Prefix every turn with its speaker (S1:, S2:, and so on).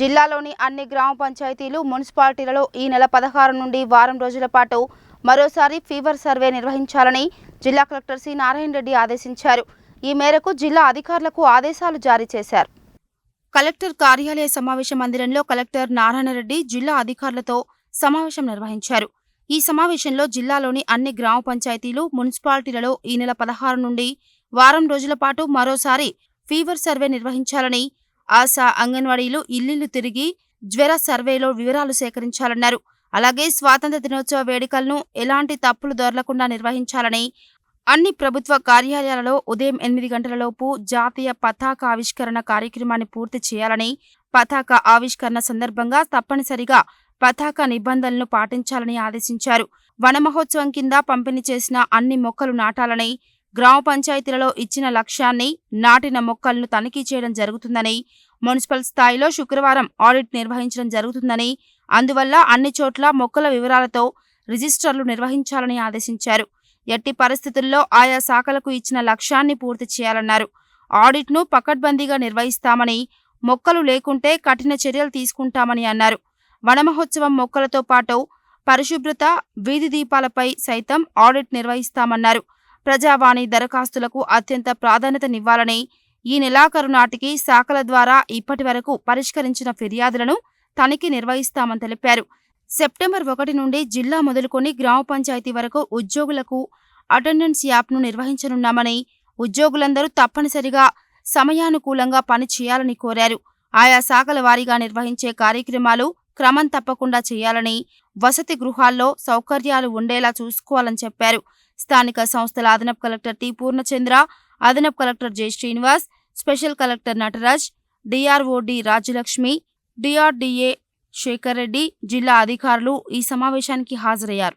S1: జిల్లాలోని అన్ని గ్రామ పంచాయతీలు, మున్సిపాలిటీలలో ఈ నెల 16 నుండి వారం రోజుల పాటు మరోసారి ఫీవర్ సర్వే నిర్వహించాలని జిల్లా కలెక్టర్ సి నారాయణ రెడ్డి ఆదేశించారు. ఈ మేరకు జిల్లా అధికారులకు ఆదేశాలు జారీ చేశారు. కలెక్టర్ కార్యాలయ సమావేశ మందిరంలో కలెక్టర్ నారాయణ రెడ్డి జిల్లా అధికారులతో సమావేశం నిర్వహించారు. ఈ సమావేశంలో జిల్లాలోని అన్ని గ్రామ పంచాయతీలు, మున్సిపాలిటీలలో ఈ నెల 16 నుండి వారం రోజుల పాటు మరోసారి ఫీవర్ సర్వే నిర్వహించాలని, ఆశా, అంగన్వాడీలు ఇల్లిల్లు తిరిగి జ్వర సర్వేలో వివరాలు సేకరించాలన్నారు. అలాగే స్వాతంత్ర దినోత్సవ వేడుకలను ఎలాంటి తప్పులు దొరలకుండా నిర్వహించాలని, అన్ని ప్రభుత్వ కార్యాలయాలలో ఉదయం 8 గంటలలోపు జాతీయ పతాక ఆవిష్కరణ కార్యక్రమాన్ని పూర్తి చేయాలని, పతాక ఆవిష్కరణ సందర్భంగా తప్పనిసరిగా పతాక నిబంధనలను పాటించాలని ఆదేశించారు. వన మహోత్సవం కింద పంపిణీ చేసిన అన్ని మొక్కలు నాటాలని, గ్రామ పంచాయతీలలో ఇచ్చిన లక్ష్యాన్ని నాటిన మొక్కలను తనిఖీ చేయడం జరుగుతుందని, మున్సిపల్ స్థాయిలో శుక్రవారం ఆడిట్ నిర్వహించడం జరుగుతుందని, అందువల్ల అన్ని చోట్ల మొక్కల వివరాలతో రిజిస్టర్లు నిర్వహించాలని ఆదేశించారు. ఎట్టి పరిస్థితుల్లో ఆయా శాఖలకు ఇచ్చిన లక్ష్యాన్ని పూర్తి చేయాలన్నారు. ఆడిట్ను పకడ్బందీగా నిర్వహిస్తామని, మొక్కలు లేకుంటే కఠిన చర్యలు తీసుకుంటామని అన్నారు. వన మహోత్సవం మొక్కలతో పాటు పరిశుభ్రత, వీధి దీపాలపై సైతం ఆడిట్ నిర్వహిస్తామన్నారు. ప్రజావాణి దరఖాస్తులకు అత్యంత ప్రాధాన్యతనివ్వాలని, ఈ నెలాఖరు నాటికి శాఖల ద్వారా ఇప్పటి వరకు పరిష్కరించిన ఫిర్యాదులను తనిఖీ నిర్వహిస్తామని తెలిపారు. సెప్టెంబర్ 1 నుండి జిల్లా మొదలుకొని గ్రామ పంచాయతీ వరకు ఉద్యోగులకు అటెండెన్స్ యాప్ను నిర్వహించనున్నామని, ఉద్యోగులందరూ తప్పనిసరిగా సమయానుకూలంగా పని చేయాలని కోరారు. ఆయా శాఖల వారీగా నిర్వహించే కార్యక్రమాలు క్రమం తప్పకుండా చేయాలని, వసతి గృహాల్లో సౌకర్యాలు ఉండేలా చూసుకోవాలని చెప్పారు. స్థానిక సంస్థల అదనపు కలెక్టర్ టి పూర్ణచంద్ర, అదనపు collector J Srinivas, special collector Nataraj, DRO D Rajyalakshmi, DRDA Shekar Reddy, జిల్లా అధికారులు ఈ సమావేశానికి హాజరయ్యారు.